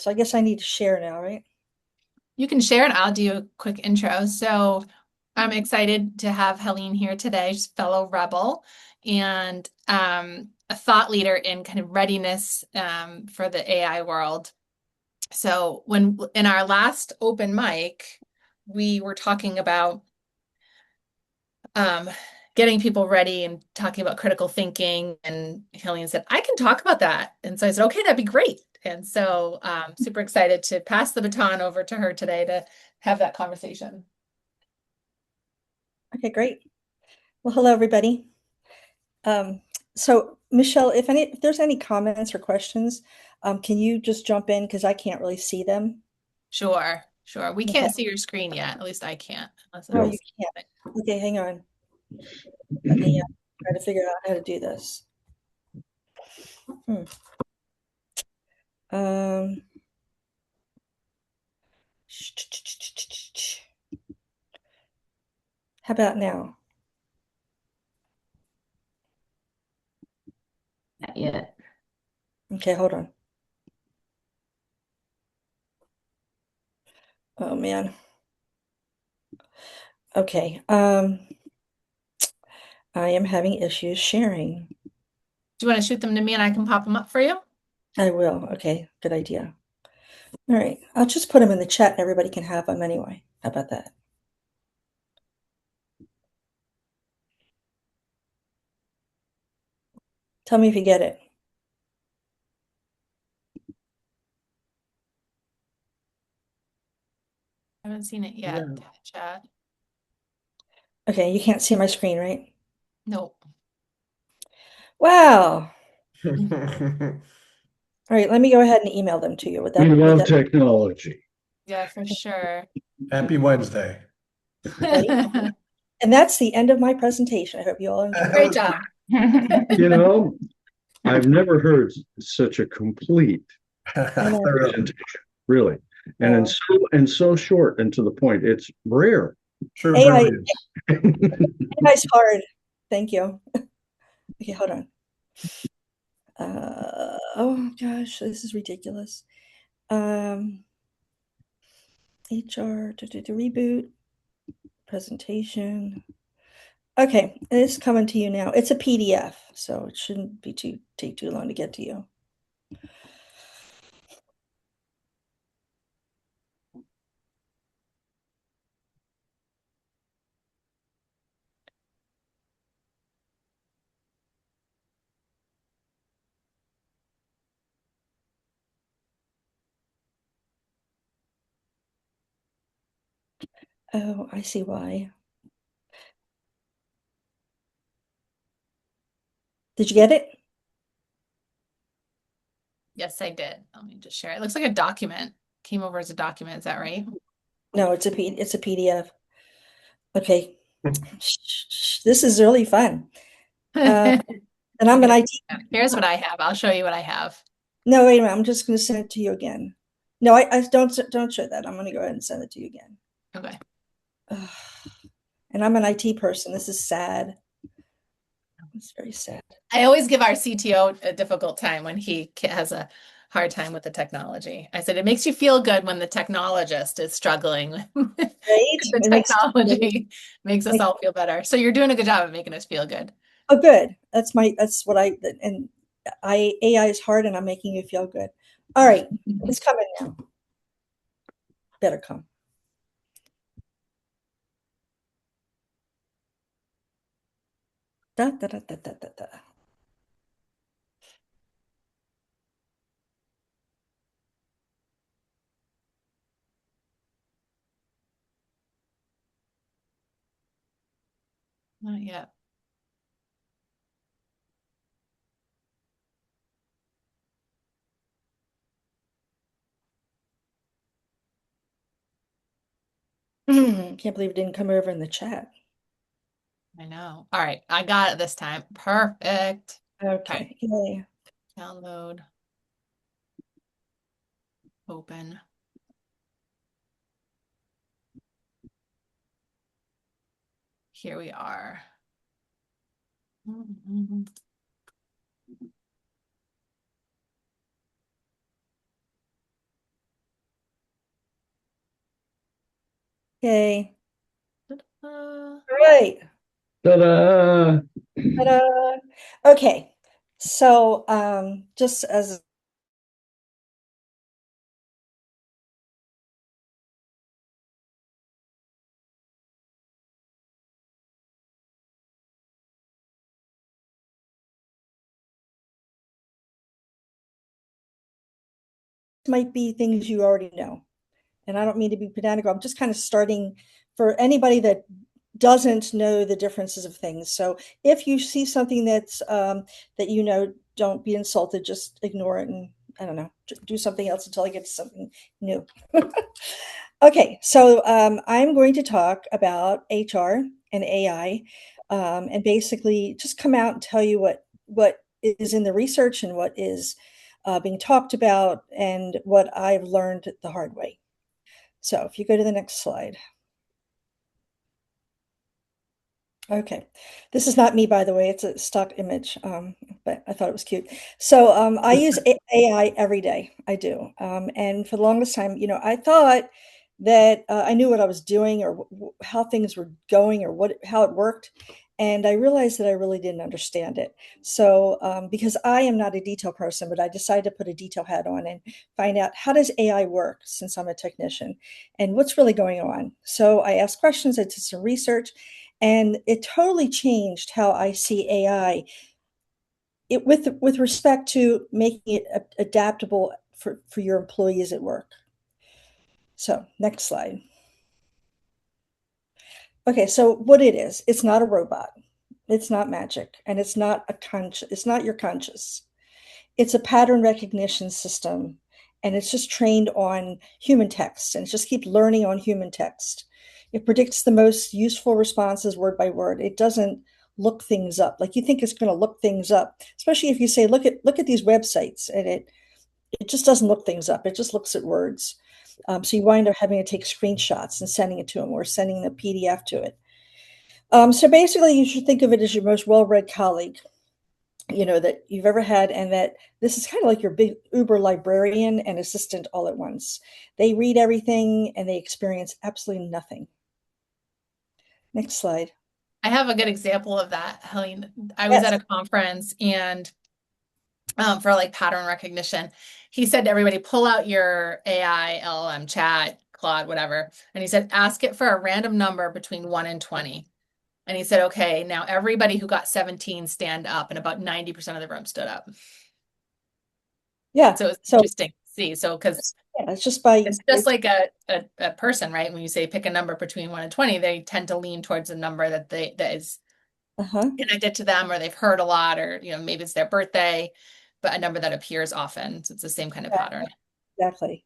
So I guess I need to share now, right? You can share and I'll do a quick intro. So I'm excited to have Helene here today. She's a fellow rebel and a thought leader in kind of readiness for the AI world. So when in our last open mic, we were talking about um, getting people ready and talking about critical thinking. And Helene said, I can talk about that. And so I said, okay, that'd be great. And so super excited to pass the baton over to her today to have that conversation. Okay, great. Well, hello, everybody. Um, so Michelle, if there's any comments or questions, can you just jump in because I can't really see them? Sure, sure. We Okay. can't see your screen yet. At least I can't, unless Oh, I'm. you can't. Okay, hang on. Let me try to figure out how to do this. Hmm. Um, how about now? Not yet. Okay, hold on. Oh man. Okay. I am having issues sharing. Do you want to shoot them to me and I can pop them up for you? I will. Okay, good idea. All right. I'll just put them in the chat and everybody can have them anyway. How about that? Tell me if you get it. I haven't seen it yet in No. the chat. Okay, you can't see my screen, right? Nope. Wow. All right, let me go ahead and email them to you. Would We that would love that technology. Yeah, for sure. Happy Wednesday. ready? And that's the end of my presentation. I hope you all enjoy Great it. job. You know, I've never heard such a complete I know. presentation, really, Yeah. and so short and to the point. It's rare. Sure AI, very is. AI's hard. Thank you. Okay, hold on. Oh gosh, this is ridiculous. Um, HR to reboot presentation. Okay, it's coming to you now. It's a PDF, so it shouldn't be take too long to get to you. Oh, I see why. Did you get it? Yes, I did. Let me just share. It looks like a document. Came over as a document. Is that right? No, it's a PDF. Okay. This is really fun. Uh, and I'm an Okay. IT. Here's what I have. I'll show you what I have. No, wait a minute. I'm just going to send it to you again. No, I don't show that. I'm going to go ahead and send it to you again. Okay. Ugh. And I'm an IT person. This is sad. It's very sad. I always give our CTO a difficult time when he has a hard time with the technology. I said, it makes you feel good when the technologist is struggling with Right? the It technology. Makes us makes all feel better. So you're doing a good job of making us feel good. oh good. That's what and I AI is hard and I'm making you feel good. All right, it's coming now. Better come. Da, da, da, da, da, da, da. Not yet. Can't believe it didn't come over in the chat. I know. All right. I got it this time. Perfect. All right. Okay. Yay. Download, open. Here we are. Okay. Uh, All right. Ta-da! Ta-da. Okay. So, just as might be things you already know. And I don't mean to be pedantic. I'm just kind of starting for anybody that doesn't know the differences of things. So if you see something that's that you know, don't be insulted. Just ignore it and I don't know, do something else until I get to something new. Okay, so I'm going to talk about HR and AI, and basically just come out and tell you what is in the research and what is being talked about and what I've learned the hard way. So if you go to the next slide. Okay. This is not me, by the way. It's a stock image, but I thought it was cute. So I use AI every day. I do. And for the longest time, I thought that I knew what I was doing or how things were going or how it worked. And I realized that I really didn't understand it. So because I am not a detail person, but I decided to put a detail hat on and find out how does AI work since I'm a technician and what's really going on. So I asked questions, I did some research, and it totally changed how I see AI with respect to making it adaptable for your employees at work. So next slide. Okay, so what it is, it's not a robot. It's not magic, and it's not your conscious. It's a pattern recognition system, and it's just trained on human text, and it just keeps learning on human text. It predicts the most useful responses word by word. It doesn't look things up like you think it's going to look things up, especially if you say look at these websites, and it just doesn't look things up. It just looks at words. So you wind up having to take screenshots and sending it to them or sending the PDF to it. So basically, you should think of it as your most well-read colleague, that you've ever had, and that this is kind of like your big Uber librarian and assistant all at once. They read everything and they experience absolutely nothing. Next slide. I have a good example of that, Helene. I was Yes. at a conference and for like pattern recognition, he said to everybody, pull out your AI, LLM, chat, Claude, whatever. And he said, ask it for a random number between 1 and 20. And he said, okay, now everybody who got 17 stand up, and about 90% of the room stood up. Yeah. So it was So interesting to see. So, because yeah, it's just by it's just like a person, right? When you say pick a number between 1 and 20, they tend to lean towards a number that is uh-huh. connected to them or they've heard a lot, or maybe it's their birthday, but a number that appears often. So it's the same kind of pattern. Exactly.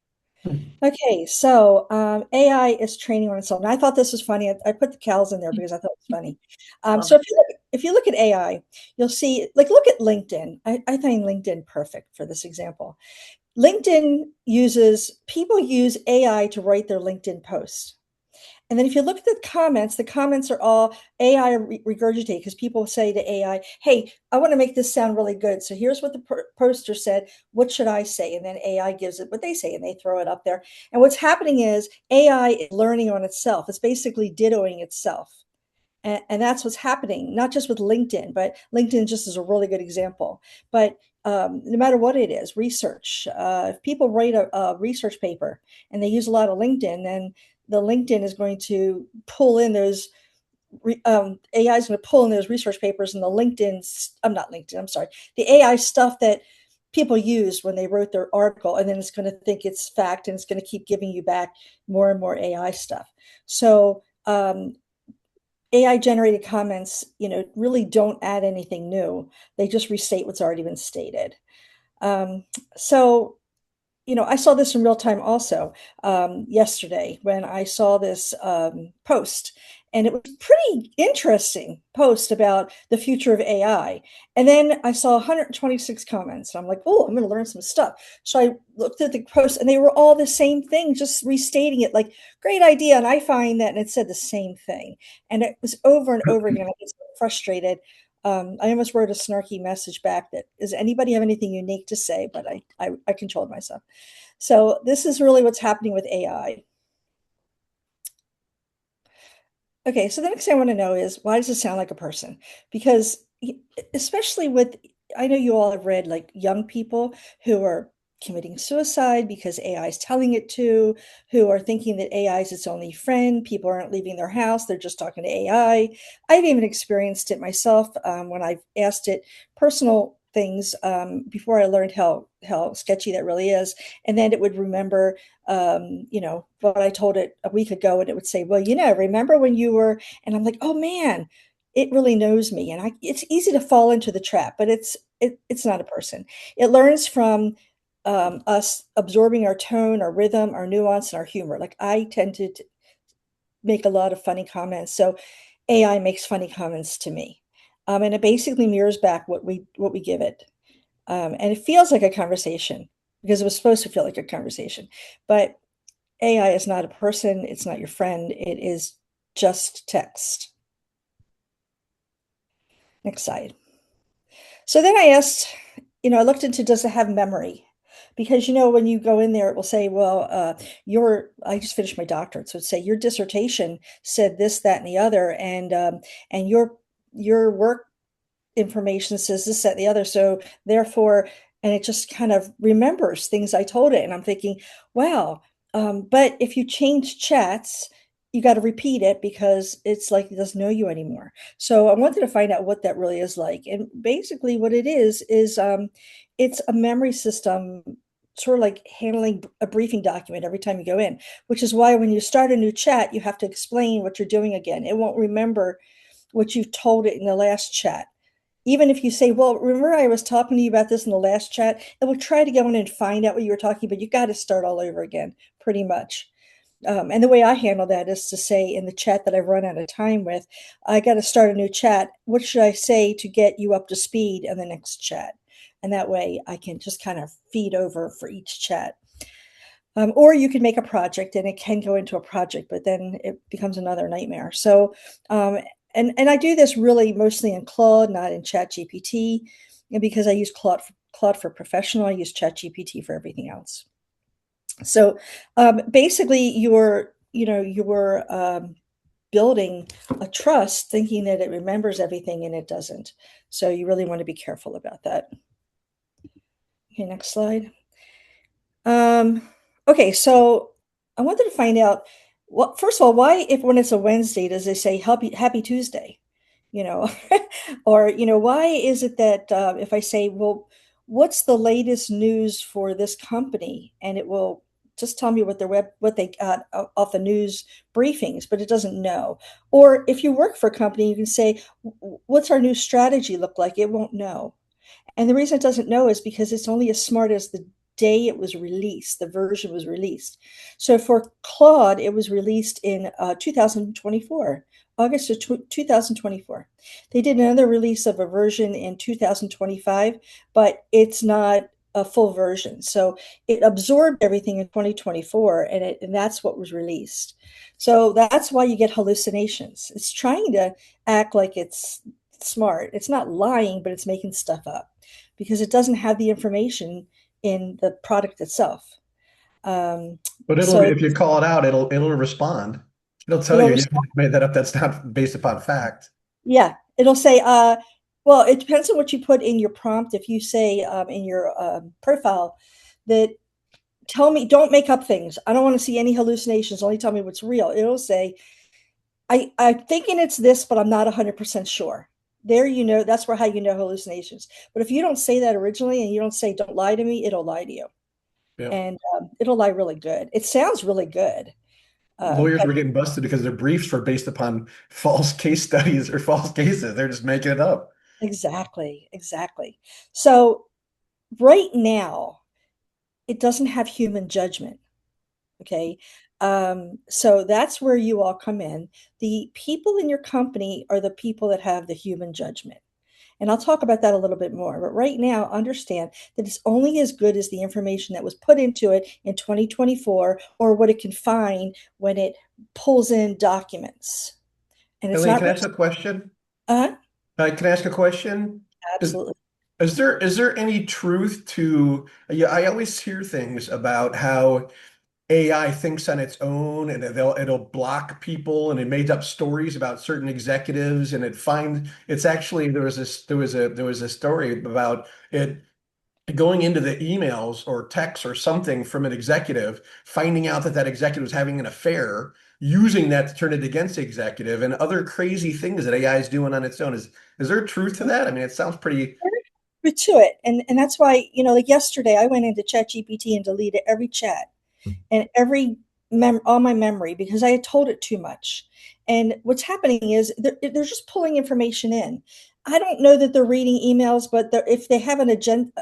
Okay, so AI is training on itself. And I thought this was funny. I put the cows in there because I thought it was funny. Love So it. if you look at AI, you'll see, like, look at LinkedIn. I find LinkedIn perfect for this example. People use AI to write their LinkedIn posts. And then if you look at the comments are all AI regurgitated because people say to AI, hey, I want to make this sound really good. So here's what the poster said. What should I say? And then AI gives it what they say and they throw it up there. And what's happening is AI is learning on itself. It's basically dittoing itself. And that's what's happening, not just with LinkedIn, but LinkedIn just is a really good example. But no matter what it is, research, if people write a research paper and they use a lot of LinkedIn, then the LinkedIn is going to pull in those, AI is going to pull in those research papers and I'm not LinkedIn, I'm sorry, the AI stuff that people used when they wrote their article, and then it's going to think it's fact and it's going to keep giving you back more and more AI stuff. So AI generated comments, really don't add anything new. They just restate what's already been stated. Um, so, I saw this in real time also yesterday when I saw this post, and it was pretty interesting post about the future of AI. And then I saw 126 comments. And I'm like, oh, I'm going to learn some stuff. So I looked at the post, and they were all the same thing, just restating it like, great idea. And I find that, and it said the same thing. And it was over and over again. I was frustrated. I almost wrote a snarky message back that, does anybody have anything unique to say? But I controlled myself. So this is really what's happening with AI. Okay, so the next thing I want to know is why does it sound like a person? Because especially with, I know you all have read like young people who are committing suicide because AI is telling it to, who are thinking that AI is its only friend. People aren't leaving their house, they're just talking to AI. I've even experienced it myself when I've asked it personal things before I learned how sketchy that really is. And then it would remember what I told it a week ago, and it would say, well, remember when you were, and I'm like, oh man, it really knows me. And it's easy to fall into the trap, but it's not a person. It learns from us absorbing our tone, our rhythm, our nuance, and our humor. Like I tend to make a lot of funny comments. So AI makes funny comments to me. And it basically mirrors back what we give it. And it feels like a conversation because it was supposed to feel like a conversation. But AI is not a person, it's not your friend, it is just text. Next slide. So then I asked, I looked into does it have memory? Because when you go in there, it will say, well, I just finished my doctorate. So it'd say your dissertation said this, that, and the other, and your work information says this, that, and the other. So therefore, and it just kind of remembers things I told it. And I'm thinking, wow. But if you change chats, you got to repeat it because it's like it doesn't know you anymore. So I wanted to find out what that really is like. And basically, what it is it's a memory system, sort of like handling a briefing document every time you go in, which is why when you start a new chat, you have to explain what you're doing again. It won't remember what you told it in the last chat. Even if you say, well, remember I was talking to you about this in the last chat, it will try to go in and find out what you were talking, but you got to start all over again, pretty much. And the way I handle that is to say in the chat that I've run out of time with, I got to start a new chat. What should I say to get you up to speed in the next chat? And that way I can just kind of feed over for each chat. Or you can make a project and it can go into a project, but then it becomes another nightmare. So, and I do this really mostly in Claude, not in Chat GPT. And because I use Claude for professional, I use Chat GPT for everything else. So basically, you're building a trust, thinking that it remembers everything, and it doesn't. So you really want to be careful about that. Okay, next slide. Okay, so I wanted to find out what, first of all, why, if when it's a Wednesday, does it say Happy Tuesday? You know, or why is it that if I say, well, what's the latest news for this company, and it will just tell me what they got off the news briefings, but it doesn't know. Or if you work for a company, you can say, what's our new strategy look like? It won't know. And the reason it doesn't know is because it's only as smart as the day it was released, the version was released. So for Claude, it was released in 2024, August of 2024. They did another release of a version in 2025, but it's not a full version. So it absorbed everything in 2024, and that's what was released. So that's why you get hallucinations. It's trying to act like it's smart. It's not lying, but it's making stuff up because it doesn't have the information in the product itself. Um, But so if you call it out, it'll respond. It'll tell it'll you you made that up. That's not based upon fact. yeah, it'll say, well, it depends on what you put in your prompt. If you say in your profile that tell me, don't make up things. I don't want to see any hallucinations. Only tell me what's real. It'll say, I'm thinking it's this, but I'm not 100% sure. There, that's where how you know hallucinations. But if you don't say that originally and you don't say, don't lie to me, it'll lie to you. Yeah. And it'll lie really good. It sounds really good. Lawyers But were getting busted because their briefs were based upon false case studies or false cases. They're just making it up. exactly, exactly. So right now, it doesn't have human judgment. Okay. So that's where you all come in. The people in your company are the people that have the human judgment. And I'll talk about that a little bit more. But right now, understand that it's only as good as the information that was put into it in 2024 or what it can find when it pulls in documents. And it's Helene, not can I really, ask a question? uh, Can I ask a question? Is, absolutely. is there any truth to, yeah, I always hear things about how AI thinks on its own and it'll block people, and it made up stories about certain executives, and it's actually there was a story about it going into the emails or texts or something from an executive, finding out that that executive was having an affair, using that to turn it against the executive, and other crazy things that AI is doing on its own. Is there truth to that? I mean, it sounds pretty. To it. And that's why, like yesterday I went into ChatGPT and deleted every chat and every all my memory because I had told it too much. And what's happening is they're just pulling information in. I don't know that they're reading emails, but if they have an agent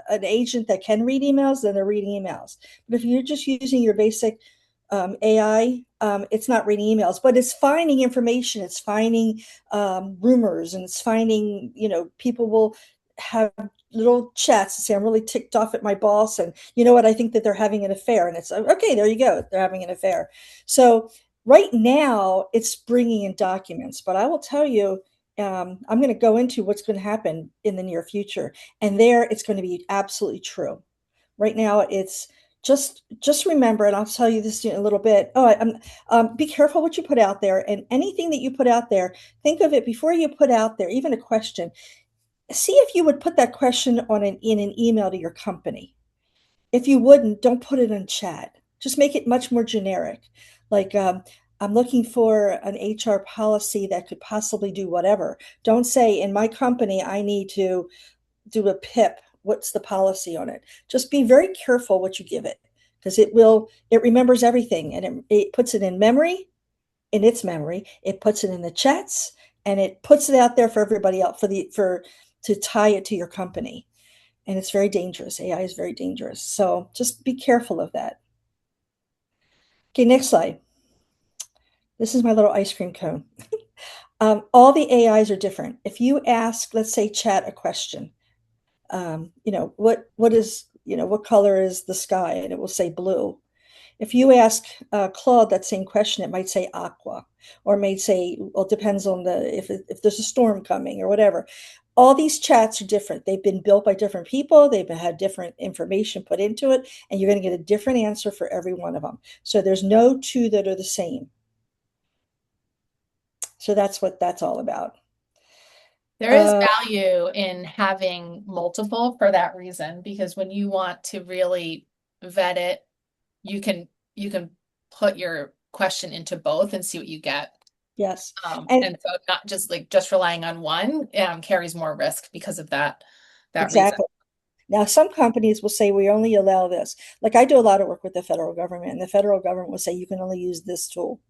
that can read emails, then they're reading emails. But if you're just using your basic AI, it's not reading emails, but it's finding information. It's finding rumors, and it's finding, people will have little chats and say, I'm really ticked off at my boss. And you know what? I think that they're having an affair. And it's okay, there you go. They're having an affair. So right now it's bringing in documents, but I will tell you, I'm going to go into what's going to happen in the near future. And there it's going to be absolutely true. Right now it's just remember, and I'll tell you this in a little bit. Be careful what you put out there, and anything that you put out there, think of it before you put out there, even a question. See if you would put that question in an email to your company. If you wouldn't, don't put it in chat. Just make it much more generic. Like, I'm looking for an HR policy that could possibly do whatever. Don't say, in my company, I need to do a PIP. What's the policy on it? Just be very careful what you give it, because it remembers everything, and it puts it in memory, in its memory. It puts it in the chats, and it puts it out there for everybody else, to tie it to your company. And it's very dangerous. AI is very dangerous. So just be careful of that. Okay, next slide. This is my little ice cream cone. All the AIs are different. If you ask, let's say, chat a question, what color is the sky? And it will say blue. If you ask Claude that same question, it might say aqua, or it may say, well, it depends on if there's a storm coming or whatever. All these chats are different. They've been built by different people. They've had different information put into it, and you're going to get a different answer for every one of them. So there's no two that are the same. So that's what that's all about. There is value in having multiple for that reason, because when you want to really vet it, you can put your question into both and see what you get. Yes. And so not just relying on one carries more risk because of that reason. Exactly. Now, some companies will say we only allow this. Like, I do a lot of work with the federal government, and the federal government will say you can only use this tool.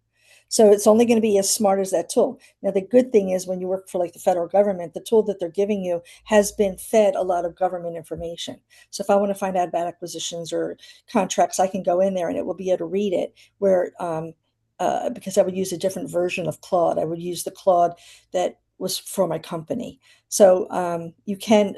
So it's only going to be as smart as that tool. Now, the good thing is when you work for like the federal government, the tool that they're giving you has been fed a lot of government information. So if I want to find out about acquisitions or contracts, I can go in there and it will be able to read it. Because I would use a different version of Claude. I would use the Claude that was for my company. So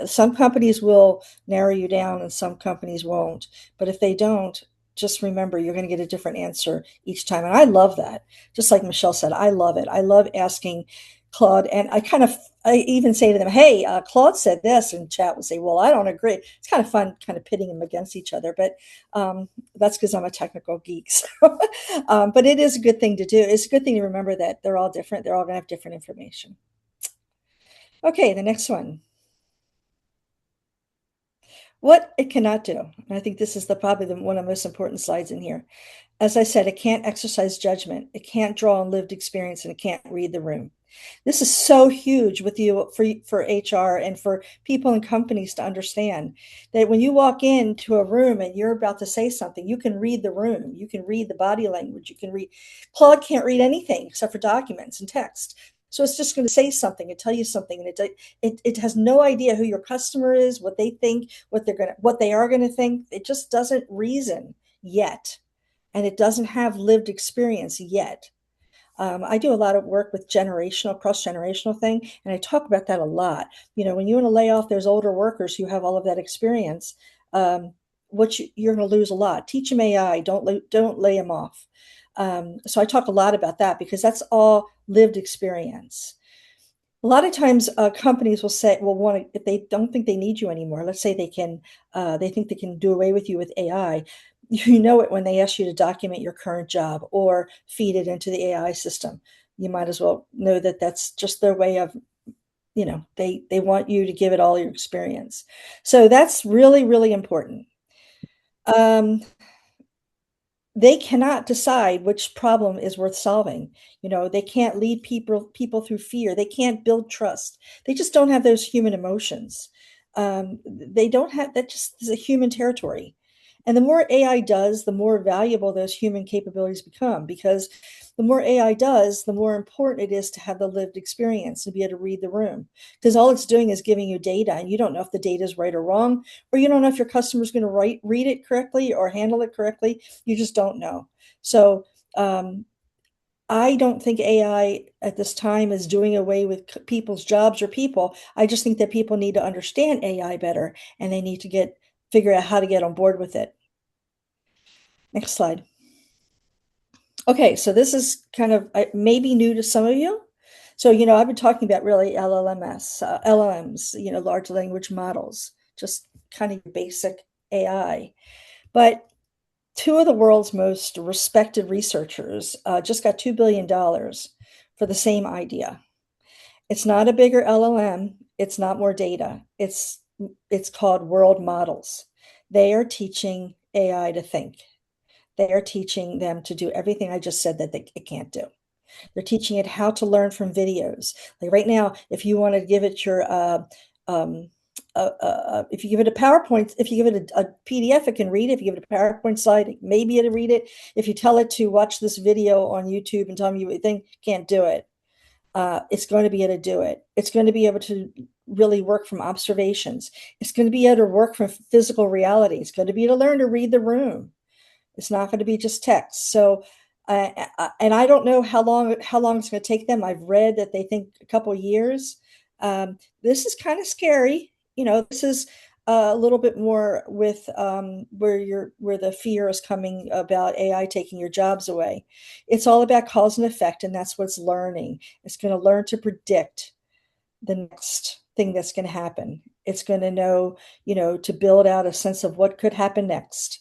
some companies will narrow you down and some companies won't. But if they don't, just remember you're going to get a different answer each time. And I love that. Just like Michelle said, I love it. I love asking Claude. And I even say to them, hey, Claude said this, and chat would say, well, I don't agree. It's kind of fun kind of pitting them against each other. But that's because I'm a technical geek. So, but it is a good thing to do. It's a good thing to remember that they're all different. They're all going to have different information. Okay, the next one. What it cannot do, and I think this is probably one of the most important slides in here. As I said, it can't exercise judgment. It can't draw on lived experience, and it can't read the room. This is so huge with you for HR and for people and companies to understand that when you walk into a room and you're about to say something, you can read the room. You can read the body language. You can read. Claude can't read anything except for documents and text. So it's just going to say something and tell you something, and it has no idea who your customer is, what they think, what they are going to think. It just doesn't reason yet, and it doesn't have lived experience yet. I do a lot of work with cross-generational thing, and I talk about that a lot. When you want to lay off those older workers who have all of that experience, you're going to lose a lot. Teach them AI. Don't lay them off. So I talk a lot about that because that's all lived experience. A lot of times, companies will say, if they don't think they need you anymore, let's say they think they can do away with you with AI. You know it when they ask you to document your current job or feed it into the AI system. You might as well know that that's just their way of, they want you to give it all your experience. So that's really, really important. Um, they cannot decide which problem is worth solving. They can't lead people through fear. They can't build trust. They just don't have those human emotions. They don't have that. Just is a human territory. And the more AI does, the more valuable those human capabilities become, because the more AI does, the more important it is to have the lived experience and be able to read the room, because all it's doing is giving you data, and you don't know if the data is right or wrong, or you don't know if your customer is going to read it correctly or handle it correctly. You just don't know. So I don't think AI at this time is doing away with people's jobs or people. I just think that people need to understand AI better, and they need to figure out how to get on board with it. Next slide. Okay, so this is kind of maybe new to some of you. So, I've been talking about really LLMs, large language models, just kind of basic AI. But two of the world's most respected researchers just got $2 billion for the same idea. It's not a bigger LLM. It's not more data. It's called world models. They are teaching AI to think. They are teaching them to do everything I just said that it can't do. They're teaching it how to learn from videos. Like right now, if you want to give it um, if you give it a PowerPoint, if you give it a PDF, it can read it. If you give it a PowerPoint slide, maybe it'll read it. If you tell it to watch this video on YouTube and tell me what you think, can't do it. It's going to be able to do it. It's going to be able to really work from observations. It's going to be able to work from physical reality. It's going to be able to learn to read the room. It's not going to be just text. So, and I don't know how long it's going to take them. I've read that they think a couple of years. This is kind of scary. This is a little bit more with where the fear is coming about AI taking your jobs away. It's all about cause and effect, and that's what it's learning. It's going to learn to predict the next thing that's going to happen. It's going to know, to build out a sense of what could happen next.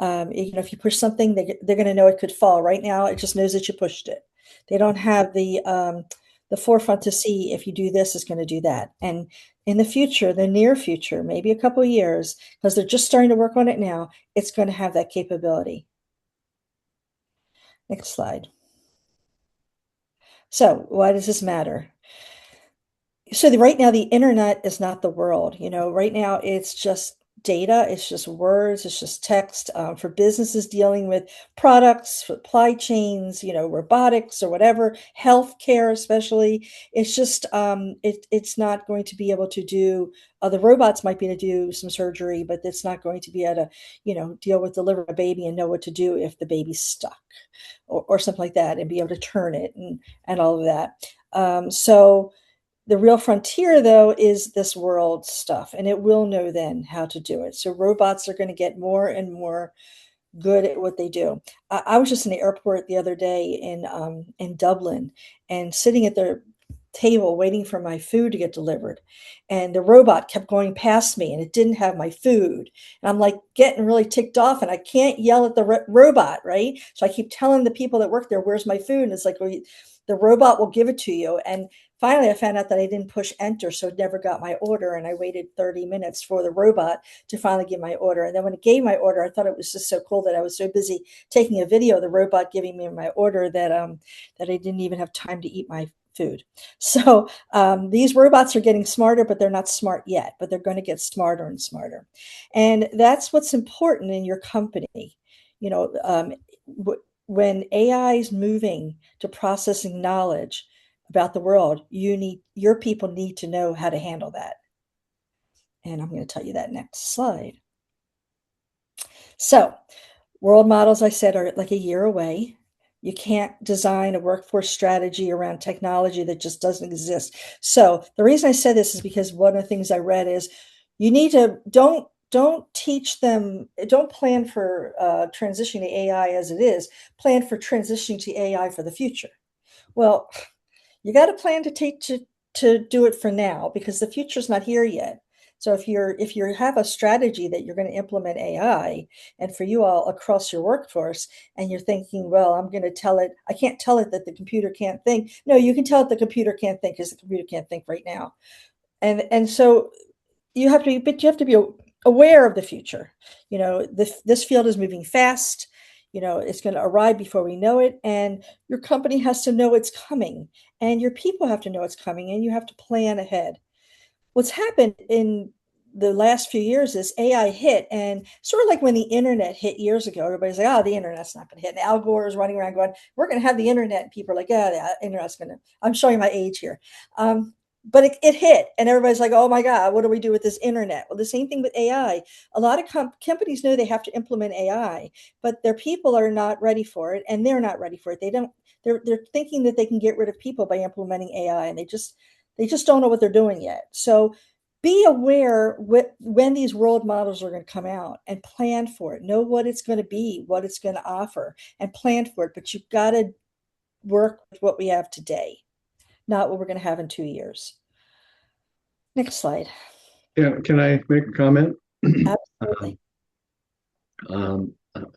If you push something, they're going to know it could fall. Right now, it just knows that you pushed it. They don't have the forefront to see if you do this, it's going to do that. And in the future, the near future, maybe a couple of years, because they're just starting to work on it now, it's going to have that capability. Next slide. So why does this matter? So right now, the internet is not the world. Right now it's just data, it's just words, it's just text. For businesses dealing with products, supply chains, robotics or whatever, healthcare especially, it's just it's not going to be able to do. The robots might be able to do some surgery, but it's not going to be able to deal with delivering a baby and know what to do if the baby's stuck or something like that, and be able to turn it and all of that. So the real frontier, though, is this world stuff, and it will know then how to do it. So robots are going to get more and more good at what they do. I was just in the airport the other day in Dublin, and sitting at the table waiting for my food to get delivered, and the robot kept going past me, and it didn't have my food, and I'm like getting really ticked off, and I can't yell at the robot, right? So I keep telling the people that work there, "Where's my food?" And it's like, well, the robot will give it to you. And finally, I found out that I didn't push enter, so it never got my order. And I waited 30 minutes for the robot to finally give my order. And then when it gave my order, I thought it was just so cool that I was so busy taking a video of the robot giving me my order that I didn't even have time to eat my food. So these robots are getting smarter, but they're not smart yet. But they're going to get smarter and smarter. And that's what's important in your company. When AI is moving to processing knowledge about the world, your people need to know how to handle that. And I'm going to tell you that next slide. So, world models, I said, are like a year away. You can't design a workforce strategy around technology that just doesn't exist. So, the reason I said this is because one of the things I read is you need to don't teach them, don't plan for transitioning to AI as it is, plan for transitioning to AI for the future. Well, you got to plan to do it for now, because the future's not here yet. So if you have a strategy that you're going to implement AI, and for you all across your workforce, and you're thinking, well, I'm going to tell it, I can't tell it that the computer can't think. No, you can tell it the computer can't think because the computer can't think right now. And so but you have to be aware of the future. This field is moving fast. It's going to arrive before we know it, and your company has to know it's coming, and your people have to know it's coming, and you have to plan ahead. What's happened in the last few years is AI hit, and sort of like when the internet hit years ago, everybody's like, oh, the internet's not going to hit. And Al Gore is running around going, we're going to have the internet. And people are like, yeah, the internet's going to, I'm showing my age here. But it hit, and everybody's like, oh my God, what do we do with this internet? Well, the same thing with AI. A lot of companies know they have to implement AI, but their people are not ready for it, and they're not ready for it. They're thinking that they can get rid of people by implementing AI, and they just don't know what they're doing yet. So be aware when these world models are going to come out, and plan for it. Know what it's going to be, what it's going to offer, and plan for it. But you've got to work with what we have today, not what we're going to have in 2 years. Next slide. Yeah, can I make a comment? Absolutely.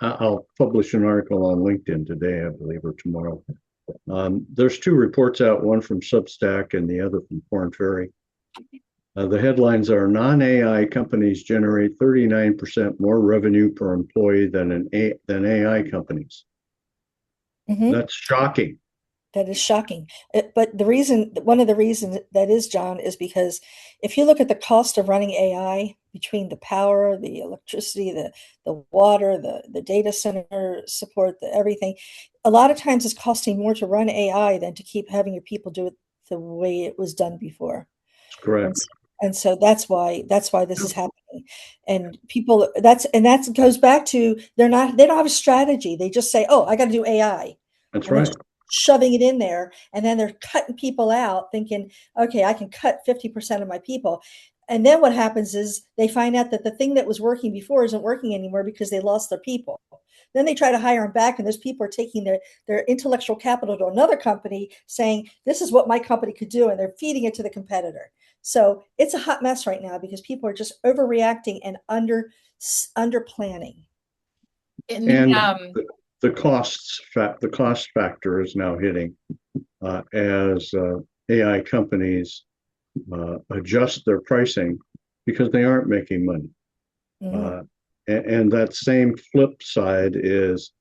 I'll publish an article on LinkedIn today, I believe, or tomorrow. There's two reports out, one from Substack and the other from Korn Ferry. The headlines are non-AI companies generate 39% more revenue per employee than AI companies. Mhm. That's shocking. That is shocking. But one of the reasons that is, John, is because if you look at the cost of running AI, between the power, the electricity, the water, the data center support, everything, a lot of times it's costing more to run AI than to keep having your people do it the way it was done before. That's And, correct. and so that's why this is happening. And that goes back to they don't have a strategy. They just say, oh, I got to do AI. That's And they're right. shoving it in there, and then they're cutting people out thinking, okay, I can cut 50% of my people. And then what happens is they find out that the thing that was working before isn't working anymore because they lost their people. Then they try to hire them back, and those people are taking their intellectual capital to another company saying, this is what my company could do, and they're feeding it to the competitor. So it's a hot mess right now because people are just overreacting and under planning. And Um, the cost factor is now hitting as AI companies adjust their pricing because they aren't making money. Mhm. And that same flip side is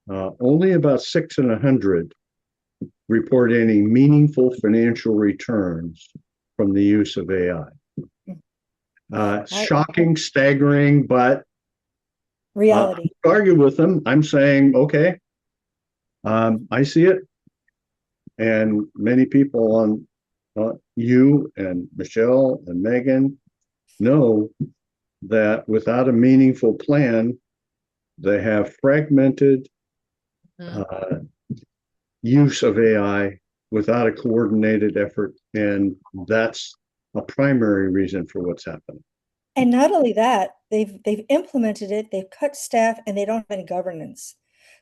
only about 6 in 100 report any meaningful financial returns from the use of AI. Shocking, staggering, but Reality. argue with them. I'm saying, okay, I see it. And many people on you and Michelle and Megan know that without a meaningful plan, they have fragmented use of AI without a coordinated effort. And that's a primary reason for what's happening. And not only that, they've implemented it, they've cut staff, and they don't have any governance.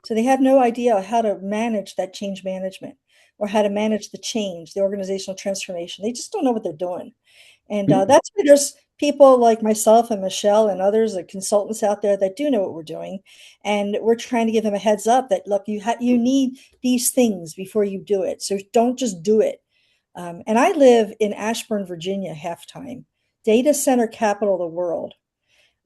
So they have no idea how to manage that change management, or how to manage the change, the organizational transformation. They just don't know what they're doing. And that's why there's people like myself and Michelle and others, like consultants out there, that do know what we're doing. And we're trying to give them a heads up that, look, you need these things before you do it. So don't just do it. And I live in Ashburn, Virginia, half time, data center capital of the world.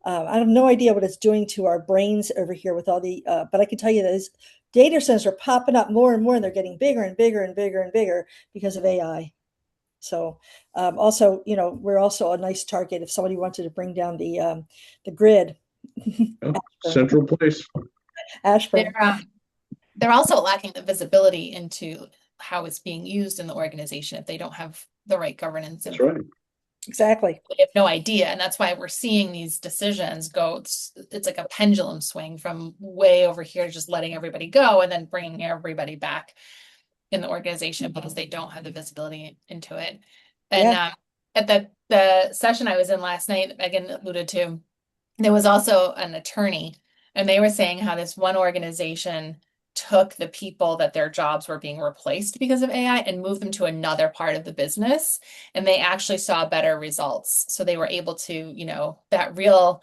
I have no idea what it's doing to our brains over here with all but I can tell you that these data centers are popping up more and more, and they're getting bigger and bigger and bigger and bigger because of AI. So also, we're also a nice target if somebody wanted to bring down the grid. Oh, central place. Ashburn. They're also lacking the visibility into how it's being used in the organization if they don't have the right governance. That's right. Exactly. They have no idea. And that's why we're seeing these decisions go, it's like a pendulum swing from way over here, just letting everybody go and then bringing everybody back in the organization because they don't have the visibility into it. And Yeah. at the session I was in last night, Megan alluded to, there was also an attorney, and they were saying how this one organization took the people that their jobs were being replaced because of AI and moved them to another part of the business. And they actually saw better results. So they were able to, that real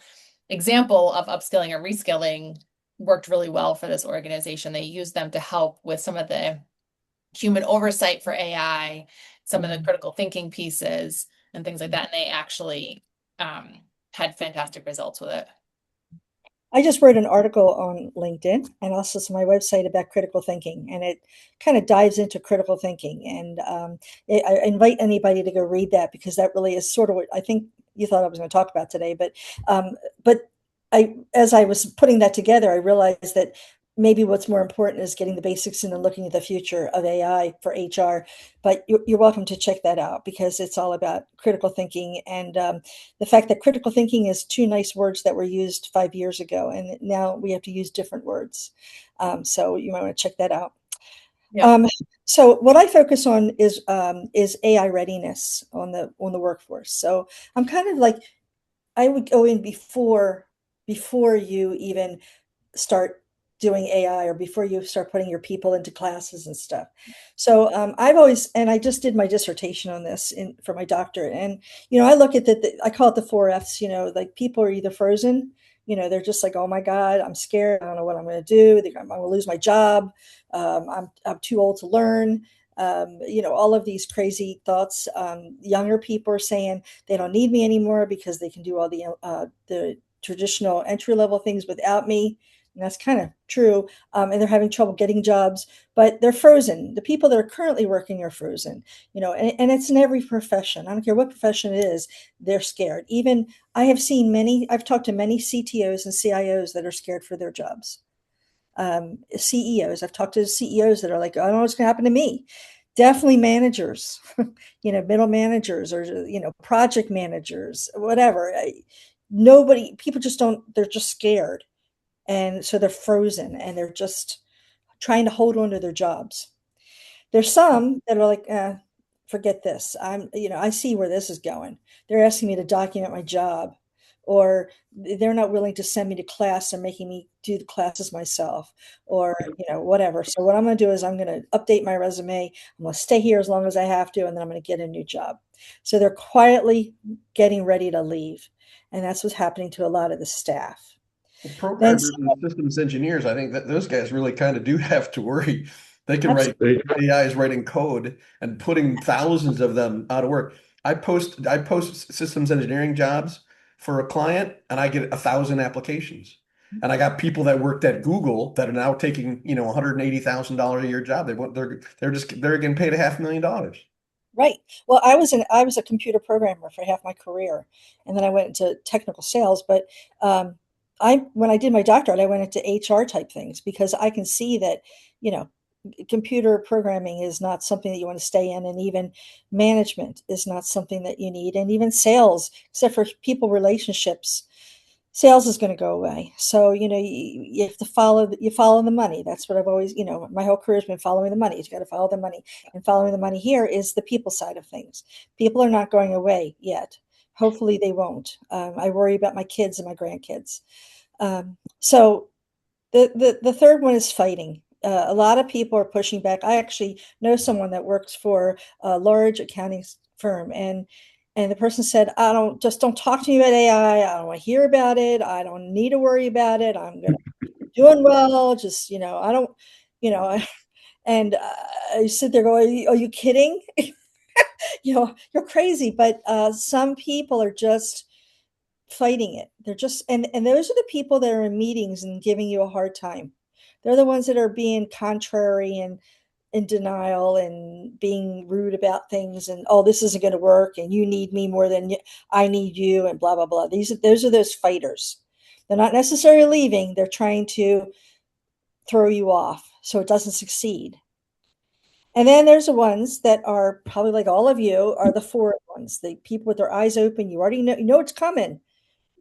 example of upskilling or reskilling worked really well for this organization. They used them to help with some of the human oversight for AI, some of the critical thinking pieces and things like that. And they actually had fantastic results with it. I just wrote an article on LinkedIn and also to my website about critical thinking, and it kind of dives into critical thinking. And I invite anybody to go read that because that really is sort of what I think you thought I was going to talk about today. But as I was putting that together, I realized that maybe what's more important is getting the basics in and looking at the future of AI for HR. But you're welcome to check that out because it's all about critical thinking and the fact that critical thinking is two nice words that were used 5 years ago, and now we have to use different words. So you might want to check that out. Yeah. So what I focus on is AI readiness on the workforce. So I'm kind of like I would go in before you even start doing AI or before you start putting your people into classes and stuff. So I've always, and I just did my dissertation on this for my doctorate. And, I look at I call it the 4 Fs, like people are either frozen, they're just like, oh my God, I'm scared. I don't know what I'm going to do. I'm going to lose my job. I'm too old to learn. All of these crazy thoughts. Younger people are saying they don't need me anymore because they can do all the traditional entry level things without me. And that's kind of true. And they're having trouble getting jobs, but they're frozen. The people that are currently working are frozen, and it's in every profession. I don't care what profession it is, they're scared. Even I've talked to many CTOs and CIOs that are scared for their jobs. CEOs, I've talked to CEOs that are like, I don't know what's going to happen to me. Definitely managers, middle managers or, project managers, whatever. People just don't, they're just scared. And so they're frozen and they're just trying to hold on to their jobs. There's some that are like, forget this. I see where this is going. They're asking me to document my job, or they're not willing to send me to class. They're making me do the classes myself, or, whatever. So what I'm going to do is I'm going to update my resume. I'm going to stay here as long as I have to, and then I'm going to get a new job. So they're quietly getting ready to leave. And that's what's happening to a lot of the staff. Well, Then programmers and systems engineers, I think that those guys really kind of do have to worry. They can write absolutely. AI is writing code and putting thousands of them out of work. I post systems engineering jobs for a client and I get 1,000 applications. And I got people that worked at Google that are now taking, $180,000 a year job. They're getting paid $500,000. Right. Well, I was a computer programmer for half my career, and then I went into technical sales. But when I did my doctorate, I went into HR type things because I can see that, you know, computer programming is not something that you want to stay in, and even management is not something that you need, and even sales, except for people relationships, sales is going to go away. So, you have to follow the money. That's what I've always, my whole career has been following the money. You got to follow the money, and following the money here is the people side of things. People are not going away yet. Hopefully they won't. I worry about my kids and my grandkids. So the third one is fighting. A lot of people are pushing back. I actually know someone that works for a large accounting firm, and the person said, don't talk to me about AI. I don't want to hear about it. I don't need to worry about it. I'm gonna doing well. Just, I don't, you know, and I sit there going, are you kidding? You're crazy. But some people are just fighting it. They're just, and those are the people that are in meetings and giving you a hard time. They're the ones that are being contrary and in denial and being rude about things, and oh, this isn't going to work, and you need me more than I need you, and blah blah blah. Those are those fighters. They're not necessarily leaving. They're trying to throw you off so it doesn't succeed. And then there's the ones that are probably like all of you are the forward ones, the people with their eyes open. You already know, it's coming.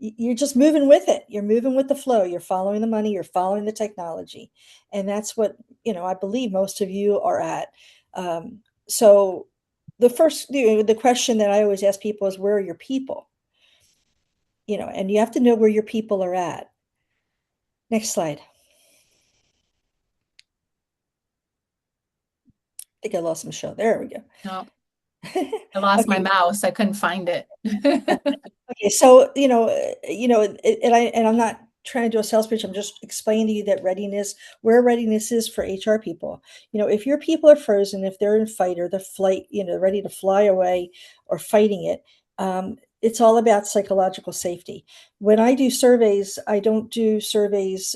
You're just moving with it. You're moving with the flow. You're following the money. You're following the technology. And that's what, I believe most of you are at. So the question that I always ask people is, where are your people? And you have to know where your people are at. Next slide. think I lost Michelle. There we go. No, I lost my Okay. mouse. I couldn't find it. Okay, so and I'm not trying to do a sales pitch. I'm just explaining to you that where readiness is for HR people. If your people are frozen, if they're in fight or the flight, ready to fly away or fighting it, it's all about psychological safety. When I do surveys, I don't do surveys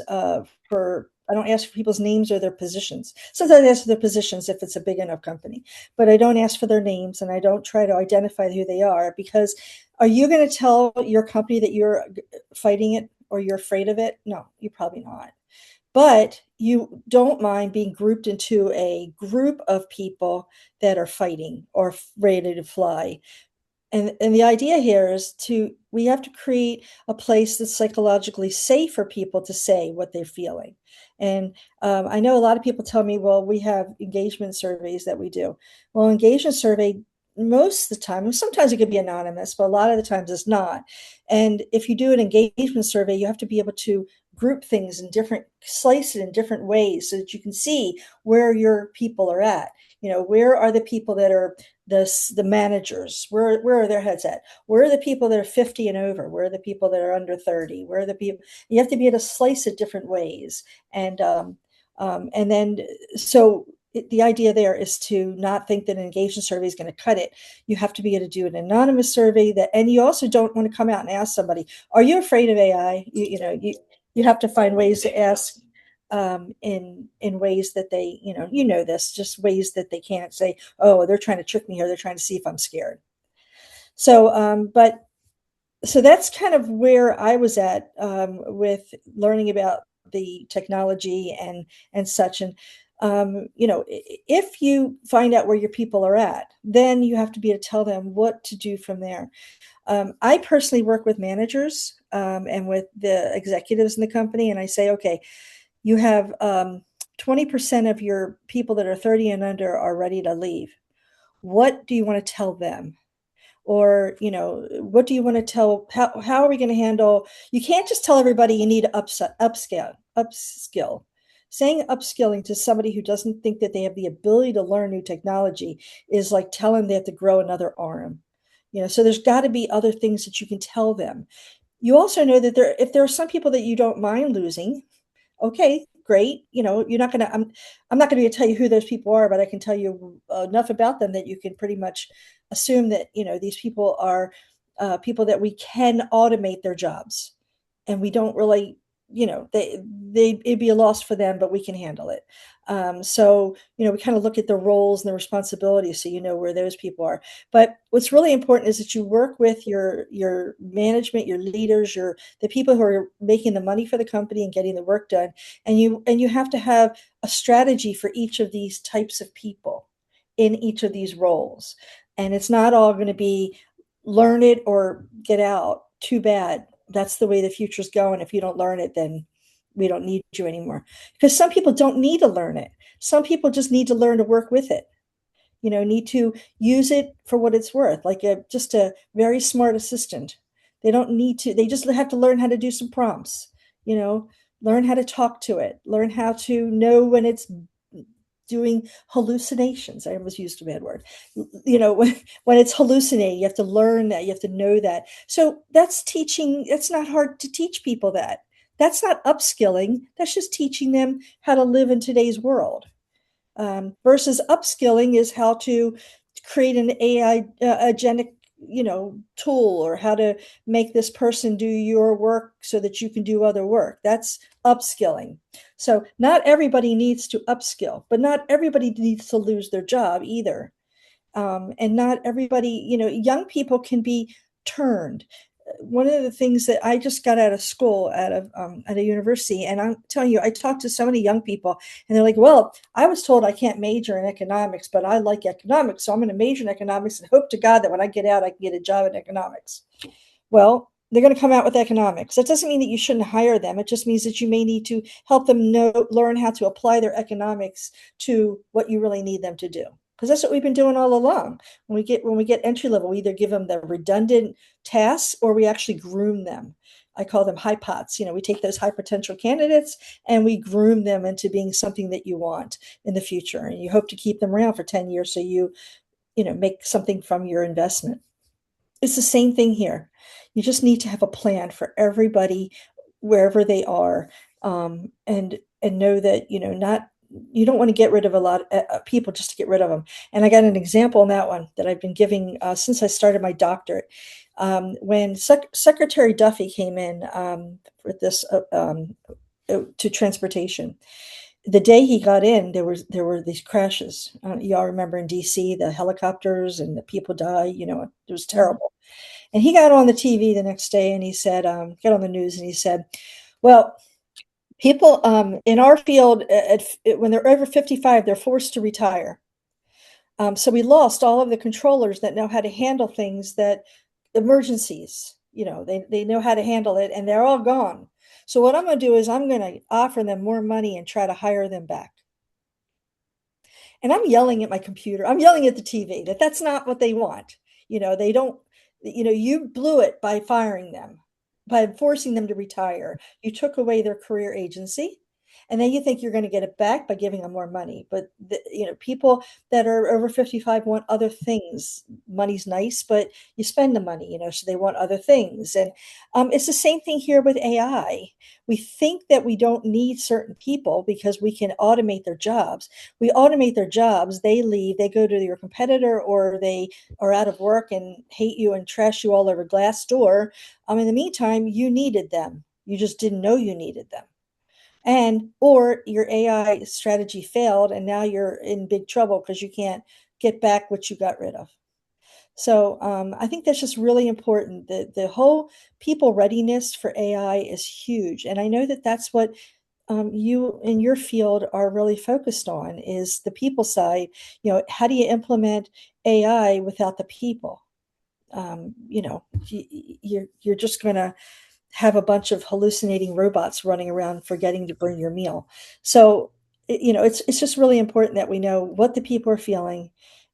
I don't ask for people's names or their positions. Sometimes I ask for their positions if it's a big enough company, but I don't ask for their names and I don't try to identify who they are because are you going to tell your company that you're fighting it or you're afraid of it? No, you're probably not. But you don't mind being grouped into a group of people that are fighting or ready to fly. And the idea here is we have to create a place that's psychologically safe for people to say what they're feeling. And I know a lot of people tell me, well, we have engagement surveys that we do. Well, engagement survey, most of the time, sometimes it could be anonymous, but a lot of the times it's not. And if you do an engagement survey, you have to be able to group things slice it in different ways so that you can see where your people are at. Where are the people that are the managers, where are their heads at? Where are the people that are 50 and over? Where are the people that are under 30? Where are the people? You have to be able to slice it different ways. And then so the idea there is to not think that an engagement survey is going to cut it. You have to be able to do an anonymous survey and you also don't want to come out and ask somebody, are you afraid of AI? You have to find ways to ask in ways that they, this, just ways that they can't say, oh, they're trying to trick me here. They're trying to see if I'm scared. So that's kind of where I was at with learning about the technology and such. And if you find out where your people are at, then you have to be able to tell them what to do from there. I personally work with managers and with the executives in the company, and I say, okay, you have 20% of your people that are 30 and under are ready to leave. What do you want to tell them? Or, what do you want to tell? How are we going to handle? You can't just tell everybody you need to upskill. Saying upskilling to somebody who doesn't think that they have the ability to learn new technology is like telling them they have to grow another arm. So there's got to be other things that you can tell them. You also know that if there are some people that you don't mind losing, okay, great. You're not gonna. I'm not gonna be able to tell you who those people are, but I can tell you enough about them that you can pretty much assume that these people are people that we can automate their jobs, and we don't really, it'd be a loss for them, but we can handle it. So we kind of look at the roles and the responsibilities, so you know where those people are. But what's really important is that you work with your management, your leaders, the people who are making the money for the company and getting the work done, and you have to have a strategy for each of these types of people in each of these roles. And it's not all going to be learn it or get out. Too bad. That's the way the future's going. If you don't learn it, then we don't need you anymore. Because some people don't need to learn it. Some people just need to learn to work with it. Need to use it for what it's worth, like just a very smart assistant. They don't need to, they just have to learn how to do some prompts, learn how to talk to it, learn how to know when it's doing hallucinations. I almost used a bad word. When it's hallucinating, you have to learn that, you have to know that. So that's teaching. It's not hard to teach people that. That's not upskilling. That's just teaching them how to live in today's world. Versus upskilling is how to create an AI agentic, tool, or how to make this person do your work so that you can do other work. That's upskilling. So not everybody needs to upskill, but not everybody needs to lose their job either. And not everybody, young people can be turned. One of the things that I just got out of school, at a university, and I'm telling you, I talked to so many young people, and they're like, "Well, I was told I can't major in economics, but I like economics, so I'm going to major in economics and hope to God that when I get out, I can get a job in economics." Well, they're going to come out with economics. That doesn't mean that you shouldn't hire them. It just means that you may need to help them learn how to apply their economics to what you really need them to do. Because that's what we've been doing all along. When we get entry level, we either give them the redundant tasks or we actually groom them. I call them high pots. We take those high potential candidates and we groom them into being something that you want in the future. And you hope to keep them around for 10 years so you make something from your investment. It's the same thing here. You just need to have a plan for everybody wherever they are, and know that not you don't want to get rid of a lot of people just to get rid of them. And I got an example in that one that I've been giving since I started my doctorate. When Secretary Duffy came in for this to transportation, the day he got in, there were these crashes. Y'all remember in D.C. the helicopters and the people die. It was terrible. And he got on the TV the next day and he said, got on the news and he said, well, people in our field, when they're over 55, they're forced to retire. So we lost all of the controllers that know how to handle things that emergencies, they know how to handle it, and they're all gone. So what I'm going to do is I'm going to offer them more money and try to hire them back. And I'm yelling at my computer. I'm yelling at the TV that's not what they want. They don't, you blew it by firing them, by forcing them to retire. You took away their career agency. And then you think you're going to get it back by giving them more money. But people that are over 55 want other things. Money's nice, but you spend the money, so they want other things. And it's the same thing here with AI. We think that we don't need certain people because we can automate their jobs. We automate their jobs, they leave, they go to your competitor, or they are out of work and hate you and trash you all over Glassdoor. In the meantime, you needed them. You just didn't know you needed them. Or your AI strategy failed and now you're in big trouble because you can't get back what you got rid of. So I think that's just really important. The whole people readiness for AI is huge. And I know that that's what you in your field are really focused on, is the people side. How do you implement AI without the people? You're just going to have a bunch of hallucinating robots running around forgetting to bring your meal. So, it's just really important that we know what the people are feeling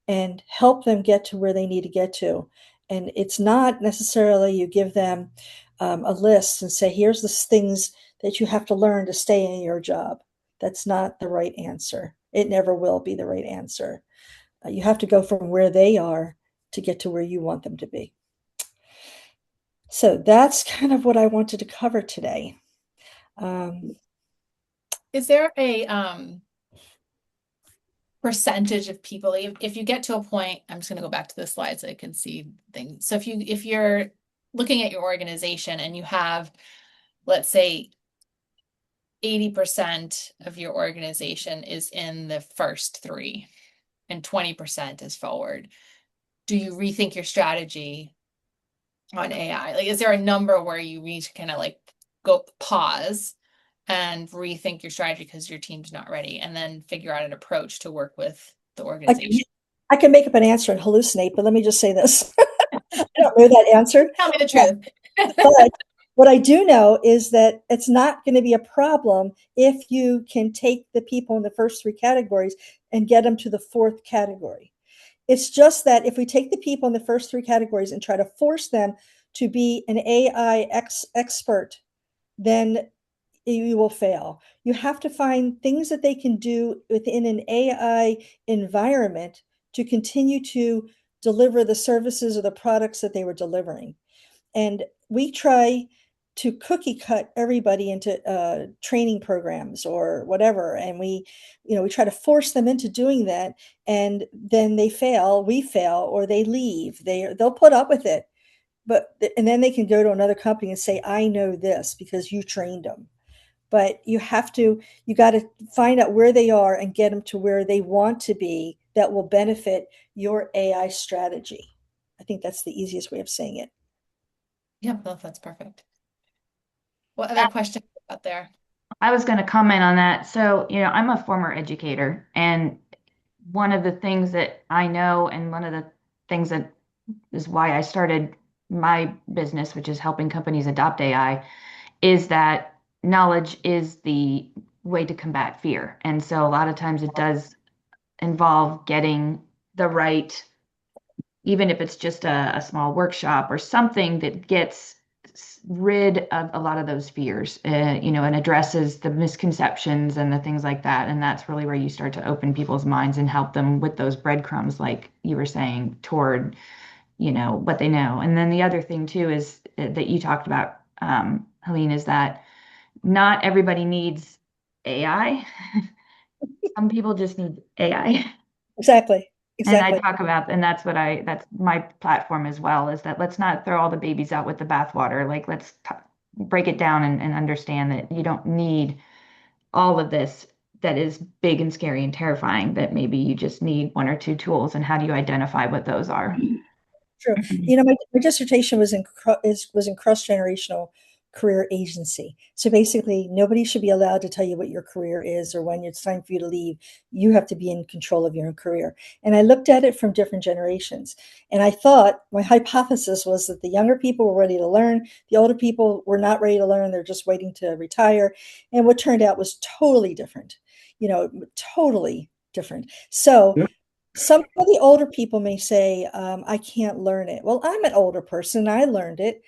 and help them get to where they need to get to. And it's not necessarily you give them a list and say, here's the things that you have to learn to stay in your job. That's not the right answer. It never will be the right answer. You have to go from where they are to get to where you want them to be. So that's kind of what I wanted to cover today. Is there a percentage of people, if you get to a point, I'm just going to go back to the slide so I can see things. So if you're looking at your organization and you have, let's say, 80% of your organization is in the first three and 20% is forward, do you rethink your strategy on AI? Like, is there a number where you need to kind of like go pause and rethink your strategy because your team's not ready, and then figure out an approach to work with the organization? I can make up an answer and hallucinate, but let me just say this. I don't know that answer. Tell me the truth. But what I do know is that it's not going to be a problem if you can take the people in the first three categories and get them to the fourth category. It's just that if we take the people in the first three categories and try to force them to be an AI expert, then you will fail. You have to find things that they can do within an AI environment to continue to deliver the services or the products that they were delivering. And we try to cookie cut everybody into training programs or whatever, and we try to force them into doing that, and then they fail, we fail, or they leave. They'll put up with it, and then they can go to another company and say, I know this because you trained them. But you got to find out where they are and get them to where they want to be that will benefit your AI strategy. I think that's the easiest way of saying it. Yeah, well, that's perfect. What other questions out there? I was going to comment on that. So, I'm a former educator, and one of the things that I know, and one of the things that is why I started my business, which is helping companies adopt AI, is that knowledge is the way to combat fear. And so a lot of times it does involve getting the right, even if it's just a small workshop or something that gets gets rid of a lot of those fears, and addresses the misconceptions and the things like that. And that's really where you start to open people's minds and help them with those breadcrumbs, like you were saying, toward, what they know. And then the other thing too is that you talked about, Helene, is that not everybody needs AI. Some people just need AI. Exactly. And I Exactly. talk about, and that's my platform as well, is that let's not throw all the babies out with the bathwater. Like, let's break it down and understand that you don't need all of this that is big and scary and terrifying, that maybe you just need one or two tools. And how do you identify what those are? True. My dissertation was in cross generational career agency. So basically, nobody should be allowed to tell you what your career is or when it's time for you to leave. You have to be in control of your own career. And I looked at it from different generations. And I thought my hypothesis was that the younger people were ready to learn, the older people were not ready to learn, they're just waiting to retire. And what turned out was totally different, totally different. So Yeah. some of the older people may say, I can't learn it. Well, I'm an older person. I learned it.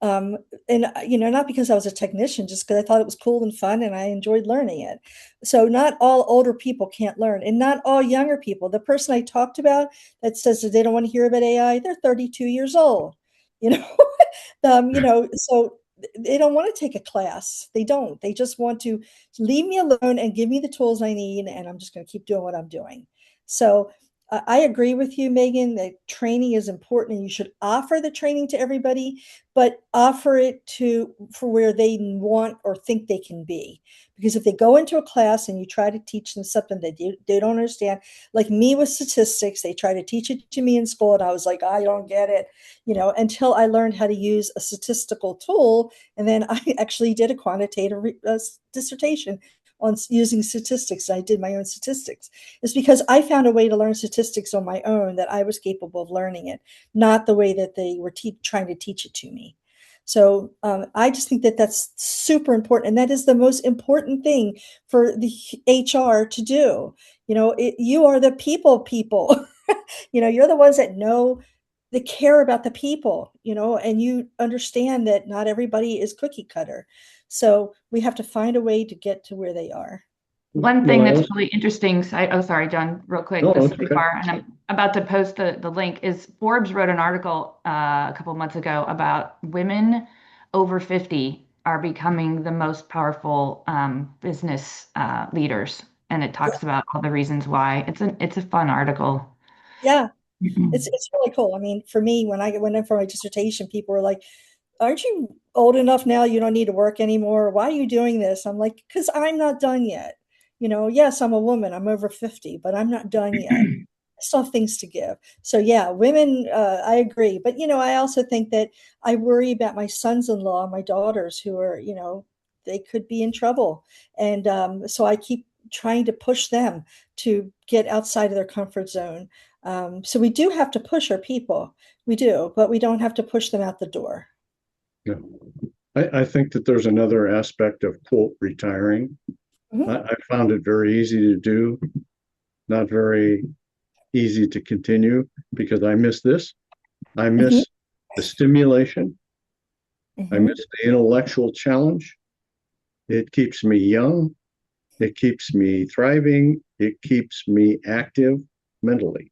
Um, and, not because I was a technician, just because I thought it was cool and fun and I enjoyed learning it. So not all older people can't learn, and not all younger people. The person I talked about that says that they don't want to hear about AI, they're 32 years old, you know, so they don't want to take a class. They don't. They just want to leave me alone and give me the tools I need, and I'm just going to keep doing what I'm doing. So I agree with you, Megan, that training is important and you should offer the training to everybody, but offer it for where they want or think they can be. Because if they go into a class and you try to teach them something that they don't understand, like me with statistics, they try to teach it to me in school and I was like, I don't get it, until I learned how to use a statistical tool. And then I actually did a quantitative dissertation on using statistics. I did my own statistics. It's because I found a way to learn statistics on my own that I was capable of learning it, not the way that they were trying to teach it to me. So I just think that that's super important, and that is the most important thing for the HR to do. You are the people. You're the ones that care about the people, and you understand that not everybody is cookie cutter. So we have to find a way to get to where they are. One thing No, I that's also, really interesting, oh, sorry, John, real quick, no, the it's okay. sidebar, and I'm about to post the link, is Forbes wrote an article a couple of months ago about women over 50 are becoming the most powerful business leaders. And it Yeah. talks about all the reasons why. It's a fun article. Yeah. It's really cool. I mean, for me, when I went in for my dissertation, people were like, aren't you old enough now? You don't need to work anymore. Why are you doing this? I'm like, because I'm not done yet. Yes, I'm a woman. I'm over 50, but I'm not done yet. I still have things to give. So yeah, women, I agree. But I also think that I worry about my sons-in-law, my daughters, who are, they could be in trouble. And so I keep trying to push them to get outside of their comfort zone. So we do have to push our people. We do, but we don't have to push them out the door. Yeah. I think that there's another aspect of quote retiring. Mhm. I found it very easy to do, not very easy to continue because I miss this. I Mhm. miss the stimulation. I Mhm. miss the intellectual challenge. It keeps me young. It keeps me thriving. It keeps me active mentally.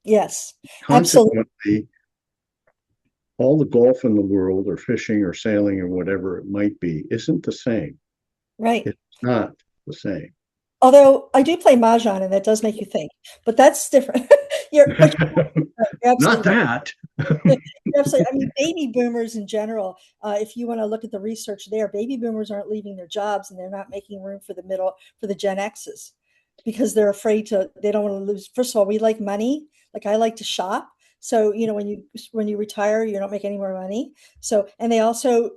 Yes, absolutely. Consequently, all the golf in the world, or fishing, or sailing, or whatever it might be, isn't the same. Right. It's not the same. Although I do play mahjong, and that does make you think, but that's different. You're Not absolutely right. that. You're absolutely. I mean, baby boomers in general. If you want to look at the research there, baby boomers aren't leaving their jobs, and they're not making room for the Gen X's because they're afraid to. They don't want to lose. First of all, we like money. Like I like to shop. So when you retire, you don't make any more money. So and they also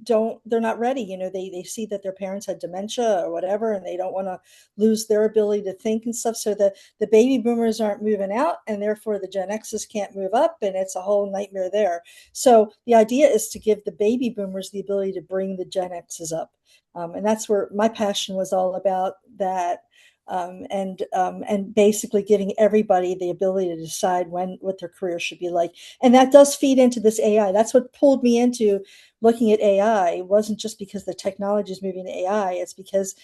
don't. They're not ready. They see that their parents had dementia or whatever, and they don't want to lose their ability to think and stuff. So the baby boomers aren't moving out, and therefore the Gen X's can't move up, and it's a whole nightmare there. So the idea is to give the baby boomers the ability to bring the Gen X's up. And that's where my passion was all about that. and basically giving everybody the ability to decide what their career should be like. And that does feed into this AI. That's what pulled me into looking at AI. It wasn't just because the technology is moving to AI. It's because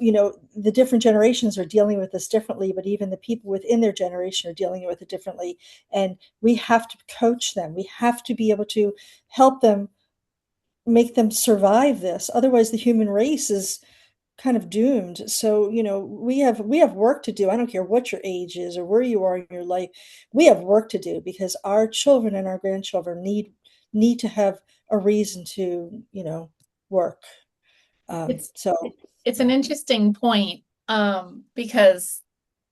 the different generations are dealing with this differently, but even the people within their generation are dealing with it differently. And we have to coach them. We have to be able to help them, make them survive this. Otherwise, the human race is kind of doomed. So, we have work to do. I don't care what your age is or where you are in your life. We have work to do because our children and our grandchildren need to have a reason to, work. It's So it's an interesting point, because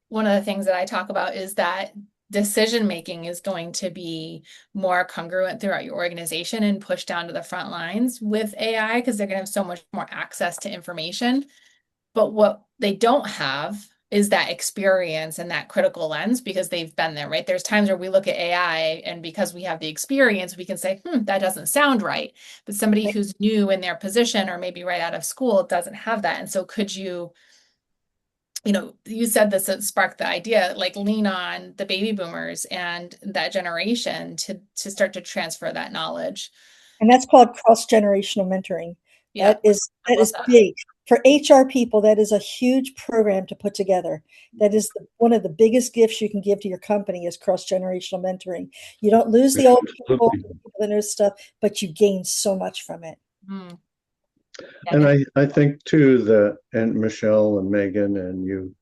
one of the things that I talk about is that decision making is going to be more congruent throughout your organization and pushed down to the front lines with AI because they're going to have so much more access to information. But what they don't have is that experience and that critical lens because they've been there, right? There's times where we look at AI and because we have the experience, we can say, that doesn't sound right. But somebody who's new in their position or maybe right out of school doesn't have that. And so could you, you said this, it sparked the idea, like lean on the baby boomers and that generation to start to transfer that knowledge. and that's called cross-generational mentoring. Yeah, I That love is that. big. For HR people, that is a huge program to put together. That is one of the biggest gifts you can give to your company is cross-generational mentoring. You don't lose the old people, Absolutely. the people that know stuff, but you gain so much from it. Mm. And Yeah, I think too that, and Michelle and Megan and you,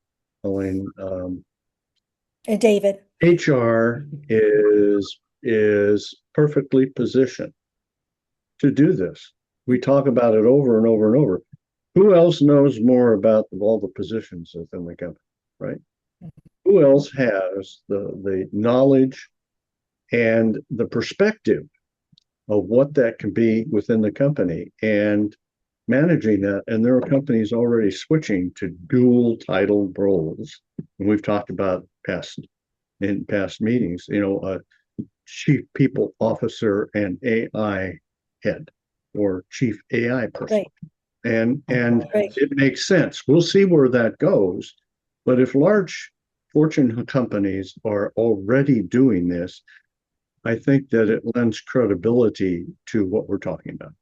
Helene, And David, HR is perfectly positioned to do this. We talk about it over and over and over. Who else knows more about all the positions within the company, right? Who else has the knowledge and the perspective of what that can be within the company and managing that? And there are companies already switching to dual title roles. And we've talked about in past meetings, a chief people officer and AI head or chief AI person. right, And right. it makes sense. We'll see where that goes. But if large Fortune companies are already doing this, I think that it lends credibility to what we're talking about.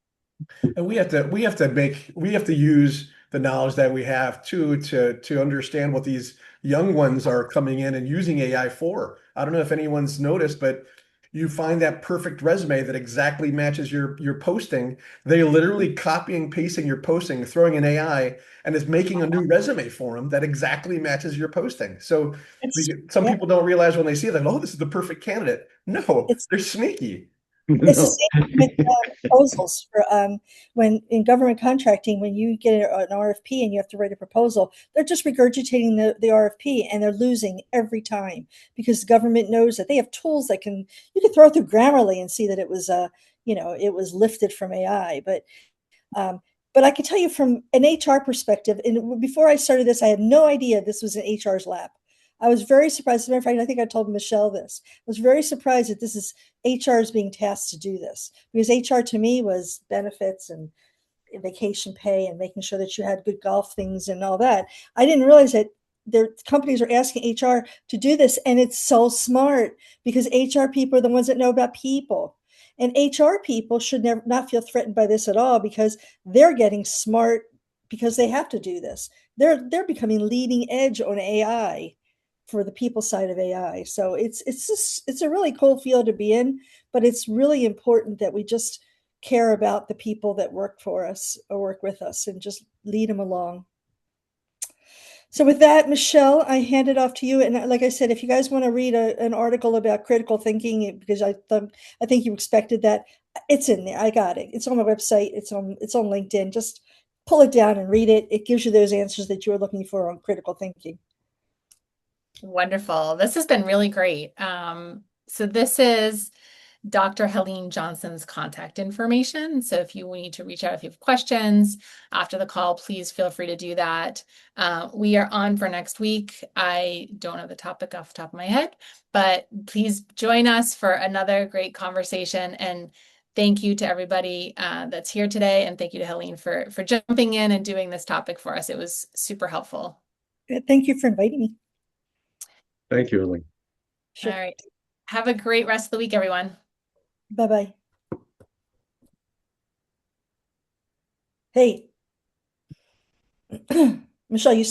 And we have to use the knowledge that we have to understand what these young ones are coming in and using AI for. I don't know if anyone's noticed, but you find that perfect resume that exactly matches your posting. They literally copy and pasting your posting, throwing in AI, and it's making a new resume for them that exactly matches your posting. So some Yeah, people don't realize when they see that, oh, this is the perfect candidate. No, it's they're sneaky. It's the No. same with proposals for when in government contracting, when you get an RFP and you have to write a proposal, they're just regurgitating the RFP and they're losing every time because the government knows that they have tools that you can throw through Grammarly and see that it was lifted from AI. Um, but I can tell you from an HR perspective, and before I started this, I had no idea this was an HR's lab. I was very surprised. As a matter of fact, I think I told Michelle this. I was very surprised that this is HR is being tasked to do this because HR to me was benefits and vacation pay and making sure that you had good golf things and all that. I didn't realize that their companies are asking HR to do this, and it's so smart because HR people are the ones that know about people. And HR people should never not feel threatened by this at all because they're getting smart because they have to do this. They're becoming leading edge on AI for the people side of AI. So it's a really cool field to be in, but it's really important that we just care about the people that work for us or work with us and just lead them along. So with that, Michelle, I hand it off to you. And like I said, if you guys want to read an article about critical thinking, because I think you expected that, it's in there. I got it. It's on my website. It's on LinkedIn. Just pull it down and read it. It gives you those answers that you were looking for on critical thinking. wonderful. This has been really great. So this is Dr. Helene Johnson's contact information. So if you need to reach out if you have questions after the call, please feel free to do that. We are on for next week. I don't know the topic off the top of my head, but please join us for another great conversation. And thank you to everybody that's here today. And thank you to Helene for jumping in and doing this topic for us. It was super helpful. Thank you for inviting me. Thank you, Helene. Sure. All right. Have a great rest of the week, everyone. Bye-bye. Hey, Michelle, you